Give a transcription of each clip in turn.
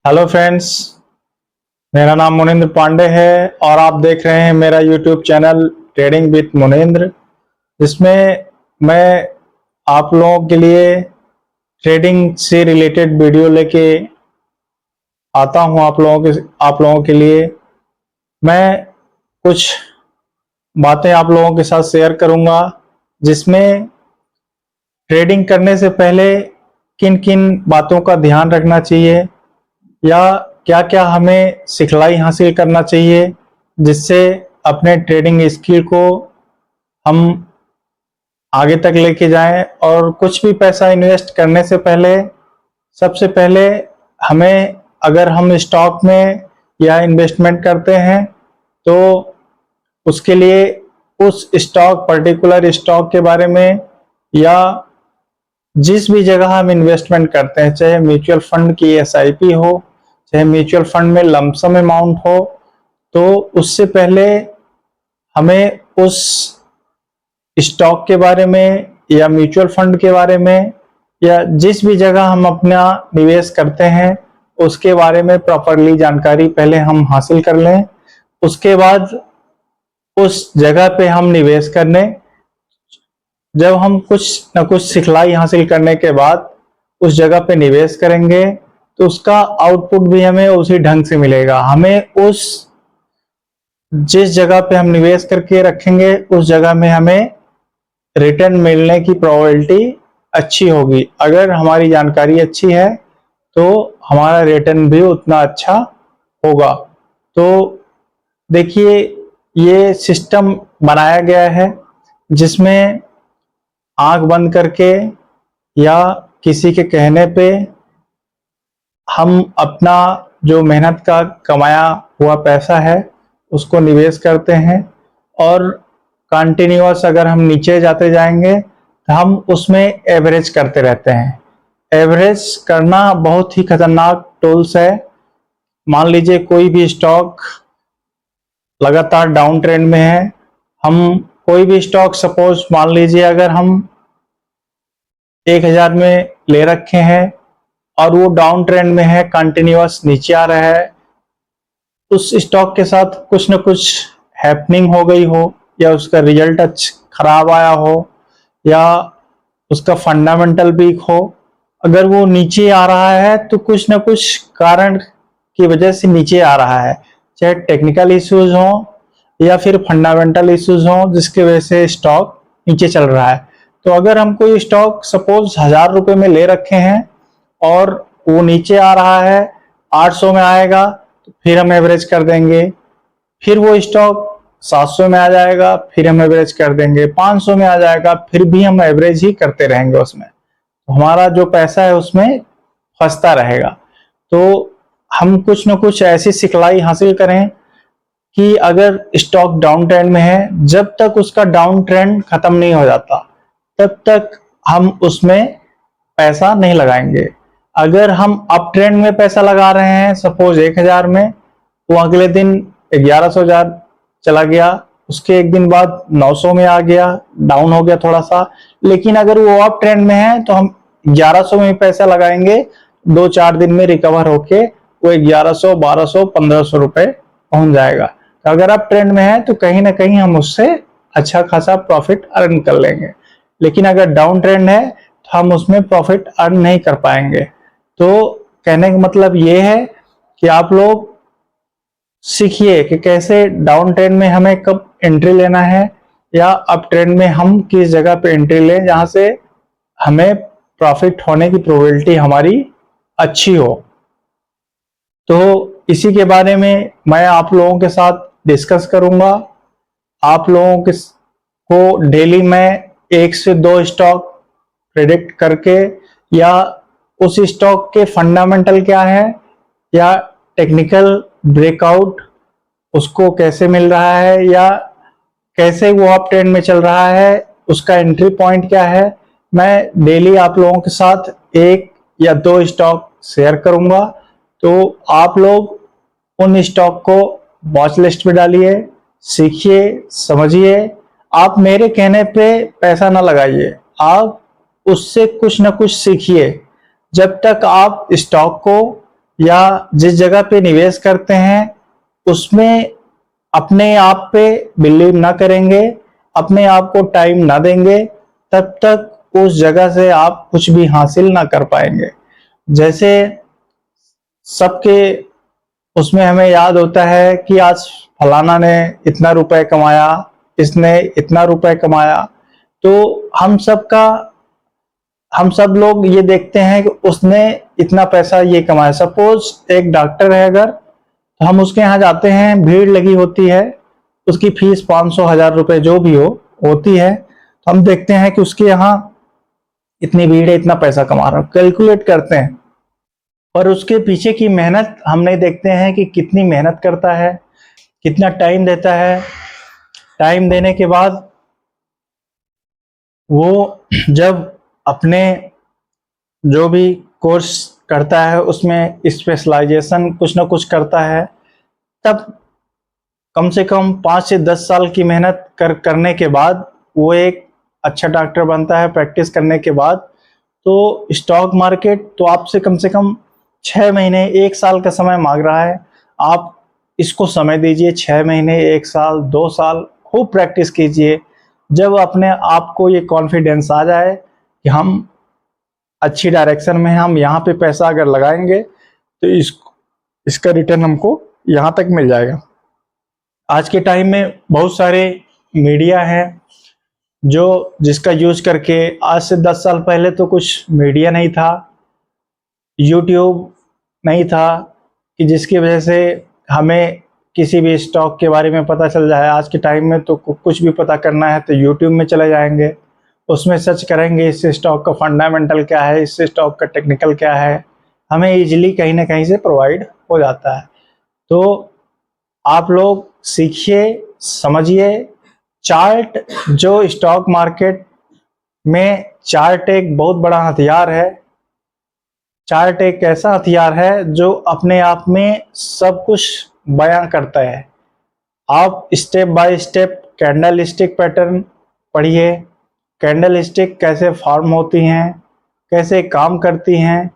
Hello friends, मेरा नाम मुनिंद्र पांडे है और आप देख रहे हैं मेरा YouTube channel trading with Munindra, जिसमें मैं आप लोगों के लिए ट्रेडिंग से रिलेटेड वीडियो लेके आता हूं। आप लोगों के लिए मैं कुछ बातें आप लोगों के साथ शेयर करूंगा, जिसमें ट्रेडिंग करने से पहले किन किन बातों का ध्यान रखना चाहिए या क्या क्या हमें सिखलाई हासिल करना चाहिए, जिससे अपने ट्रेडिंग स्किल को हम आगे तक लेके जाएं। और कुछ भी पैसा इन्वेस्ट करने से पहले सबसे पहले हमें, अगर हम स्टॉक में या इन्वेस्टमेंट करते हैं तो उसके लिए उस पर्टिकुलर स्टॉक के बारे में या जिस भी जगह हम इन्वेस्टमेंट करते हैं, चाहे म्यूचुअल फंड की एसआईपी हो, चाहे म्यूचुअल फंड में लमसम अमाउंट हो, तो उससे पहले हमें उस स्टॉक के बारे में या म्यूचुअल फंड के बारे में या जिस भी जगह हम अपना निवेश करते हैं उसके बारे में प्रॉपरली जानकारी पहले हम हासिल कर लें। उसके बाद उस जगह पे हम निवेश करने, जब हम कुछ न कुछ सिखलाई हासिल करने के बाद उस जगह पे निवेश करेंगे तो उसका आउटपुट भी हमें उसी ढंग से मिलेगा। हमें उस जिस जगह पे हम निवेश करके रखेंगे उस जगह में हमें रिटर्न मिलने की प्रोबेबिलिटी अच्छी होगी। अगर हमारी जानकारी अच्छी है तो हमारा रिटर्न भी उतना अच्छा होगा। तो देखिए, ये सिस्टम बनाया गया है जिसमें आंख बंद करके या किसी के कहने पे हम अपना जो मेहनत का कमाया हुआ पैसा है उसको निवेश करते हैं और कंटिन्यूअस अगर हम नीचे जाते जाएंगे तो हम उसमें एवरेज करते रहते हैं। एवरेज करना बहुत ही खतरनाक टूल्स है। मान लीजिए कोई भी स्टॉक लगातार डाउन ट्रेंड में है, हम कोई भी स्टॉक सपोज मान लीजिए अगर हम 1000 में ले रखे हैं और वो डाउन ट्रेंड में है, कंटिन्यूअस नीचे आ रहा है, उस स्टॉक के साथ कुछ न कुछ हैपनिंग हो गई हो या उसका रिजल्ट खराब आया हो या उसका फंडामेंटल वीक हो, अगर वो नीचे आ रहा है तो कुछ न कुछ कारण की वजह से नीचे आ रहा है, चाहे टेक्निकल इश्यूज हो या फिर फंडामेंटल इश्यूज हो जिसकी वजह से स्टॉक नीचे चल रहा है। तो अगर हम कोई स्टॉक सपोज 1000 रुपए में ले रखे हैं और वो नीचे आ रहा है, 800 में आएगा तो फिर हम एवरेज कर देंगे, फिर वो स्टॉक 700 में आ जाएगा फिर हम एवरेज कर देंगे, 500 में आ जाएगा फिर भी हम एवरेज ही करते रहेंगे। उसमें तो हमारा जो पैसा है उसमें फंसता रहेगा। तो हम कुछ न कुछ ऐसी सिखलाई हासिल करें कि अगर स्टॉक डाउन ट्रेंड में है, जब तक उसका डाउन ट्रेंड खत्म नहीं हो जाता तब तक हम उसमें पैसा नहीं लगाएंगे। अगर हम अप ट्रेंड में पैसा लगा रहे हैं सपोज 1000 में, तो अगले दिन 1100 चला गया, उसके एक दिन बाद 900 में आ गया, डाउन हो गया थोड़ा सा, लेकिन अगर वो अप ट्रेंड में है तो हम 1100 में पैसा लगाएंगे, 2-4 दिन में रिकवर होके वो 1100, 1200, 1500 रुपए पहुंच जाएगा। तो अगर अप ट्रेंड में है तो कहीं ना कहीं हम उससे अच्छा खासा प्रॉफिट अर्न कर लेंगे, लेकिन अगर डाउन ट्रेंड है तो हम उसमें प्रॉफिट अर्न नहीं कर पाएंगे। तो कहने का मतलब ये है कि आप लोग सीखिए कि कैसे डाउन ट्रेंड में हमें कब एंट्री लेना है या अप ट्रेंड में हम किस जगह पे एंट्री लें जहां से हमें प्रॉफिट होने की प्रोबेबिलिटी हमारी अच्छी हो। तो इसी के बारे में मैं आप लोगों के साथ डिस्कस करूंगा। आप लोगों को डेली मैं 1 से 2 स्टॉक प्रेडिक्ट करके या उस स्टॉक के फंडामेंटल क्या है या टेक्निकल ब्रेकआउट उसको कैसे मिल रहा है या कैसे वो अप ट्रेंड में चल रहा है, उसका एंट्री पॉइंट क्या है, मैं डेली आप लोगों के साथ 1 या 2 स्टॉक शेयर करूंगा। तो आप लोग उन स्टॉक को वॉच लिस्ट में डालिए, सीखिए, समझिए। आप मेरे कहने पे पैसा ना लगाइए, आप उससे कुछ ना कुछ सीखिए। जब तक आप स्टॉक को या जिस जगह पे निवेश करते हैं उसमें अपने आप पे बिलीव ना करेंगे, अपने आप को टाइम ना देंगे, तब तक उस जगह से आप कुछ भी हासिल ना कर पाएंगे। जैसे सबके उसमें हमें याद होता है कि आज फलाना ने इतना रुपए कमाया, इसने इतना रुपए कमाया, तो हम सब लोग ये देखते हैं कि उसने इतना पैसा ये कमाया। सपोज एक डॉक्टर है अगर, तो हम उसके यहाँ जाते हैं, भीड़ लगी होती है, उसकी फीस 500 1000 रुपए जो भी होती है, तो हम देखते हैं कि उसके यहाँ इतनी भीड़ है, इतना पैसा कमा रहा है, कैलकुलेट करते हैं। और उसके पीछे की मेहनत हम नहीं देखते हैं कि कितनी मेहनत करता है, कितना टाइम देता है। टाइम देने के बाद वो जब अपने जो भी कोर्स करता है उसमें स्पेशलाइजेशन कुछ ना कुछ करता है, तब कम से कम 5 से 10 साल की मेहनत करने के बाद वो एक अच्छा डॉक्टर बनता है। प्रैक्टिस करने के बाद तो स्टॉक मार्केट तो आपसे कम से कम 6 महीने 1 साल का समय मांग रहा है। आप इसको समय दीजिए, 6 महीने 1 साल 2 साल खूब प्रैक्टिस कीजिए। जब अपने आप को ये कॉन्फिडेंस आ जाए कि हम अच्छी डायरेक्शन में हैं, हम यहाँ पे पैसा अगर लगाएंगे तो इसका रिटर्न हमको यहाँ तक मिल जाएगा। आज के टाइम में बहुत सारे मीडिया हैं जो जिसका यूज करके, आज से 10 साल पहले तो कुछ मीडिया नहीं था, यूट्यूब नहीं था कि जिसकी वजह से हमें किसी भी स्टॉक के बारे में पता चल जाए। आज के टाइम में तो कुछ भी पता करना है तो यूट्यूब में चले जाएंगे, उसमें सर्च करेंगे इस स्टॉक का फंडामेंटल क्या है, इस स्टॉक का टेक्निकल क्या है, हमें इजीली कहीं ना कहीं से प्रोवाइड हो जाता है। तो आप लोग सीखिए, समझिए। चार्ट, जो स्टॉक मार्केट में चार्ट एक बहुत बड़ा हथियार है। चार्ट एक ऐसा हथियार है जो अपने आप में सब कुछ बयां करता है। आप step by step candle stick pattern पढ़िए, कैंडल स्टिक कैसे फॉर्म होती हैं, कैसे काम करती हैं,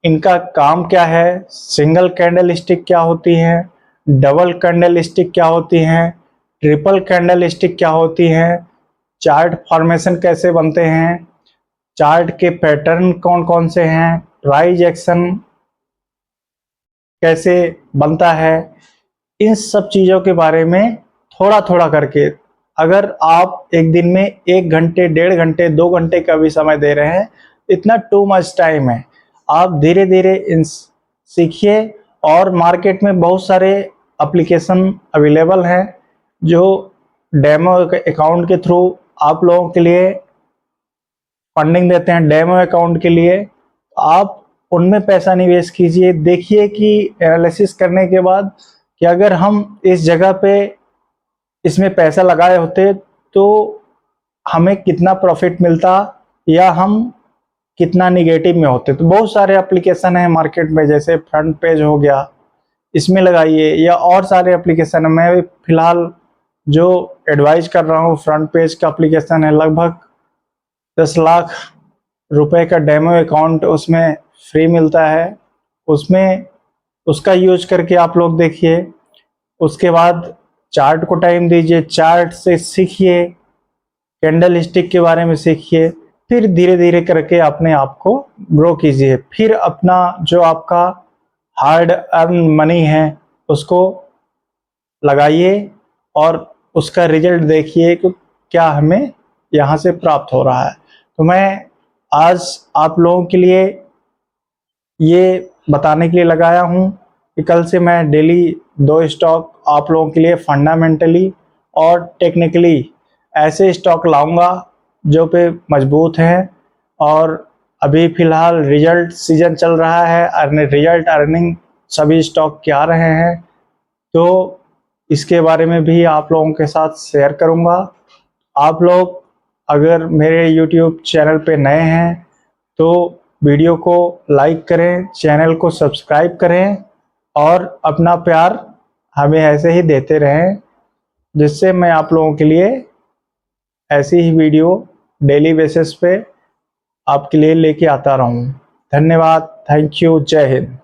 इनका काम क्या है, सिंगल कैंडल स्टिक क्या होती हैं, डबल कैंडल स्टिक क्या होती हैं, ट्रिपल कैंडल स्टिक क्या होती हैं, चार्ट फॉर्मेशन कैसे बनते हैं, चार्ट के पैटर्न कौन कौन से हैं, प्राइस एक्शन कैसे बनता है। इन सब चीज़ों के बारे में थोड़ा थोड़ा करके, अगर आप एक दिन में 1 घंटे 1.5 घंटे 2 घंटे का भी समय दे रहे हैं, इतना टू मच टाइम है। आप धीरे धीरे इन सीखिए। और मार्केट में बहुत सारे एप्लीकेशन अवेलेबल हैं जो डेमो अकाउंट के थ्रू आप लोगों के लिए फंडिंग देते हैं। डेमो अकाउंट के लिए आप उनमें पैसा निवेश कीजिए, देखिए कि एनालिसिस करने के बाद कि अगर हम इस जगह पे इसमें पैसा लगाए होते तो हमें कितना प्रॉफिट मिलता या हम कितना निगेटिव में होते। तो बहुत सारे एप्लीकेशन है मार्केट में, जैसे फ्रंट पेज हो गया, इसमें लगाइए, या और सारे एप्लीकेशन है। मैं फिलहाल जो एडवाइज कर रहा हूँ फ्रंट पेज का एप्लीकेशन है, लगभग 10 लाख रुपए का डेमो अकाउंट उसमें फ्री मिलता है। उसमें उसका यूज करके आप लोग देखिए। उसके बाद चार्ट को टाइम दीजिए, चार्ट से सीखिए, कैंडल स्टिक के बारे में सीखिए, फिर धीरे धीरे करके अपने आप को ग्रो कीजिए। फिर अपना जो आपका हार्ड अर्न मनी है उसको लगाइए और उसका रिजल्ट देखिए कि क्या हमें यहाँ से प्राप्त हो रहा है। तो मैं आज आप लोगों के लिए ये बताने के लिए लगाया हूँ कि कल से मैं डेली 2 स्टॉक आप लोगों के लिए फंडामेंटली और टेक्निकली ऐसे स्टॉक लाऊंगा जो पे मजबूत हैं। और अभी फ़िलहाल रिजल्ट सीजन चल रहा है, रिजल्ट अर्निंग सभी स्टॉक के आ रहे हैं, तो इसके बारे में भी आप लोगों के साथ शेयर करूंगा। आप लोग अगर मेरे YouTube चैनल पे नए हैं तो वीडियो को लाइक करें, चैनल को सब्सक्राइब करें और अपना प्यार हमें ऐसे ही देते रहें, जिससे मैं आप लोगों के लिए ऐसी ही वीडियो डेली बेसिस पे आपके लिए लेके आता रहूं। धन्यवाद, थैंक यू, जय हिंद।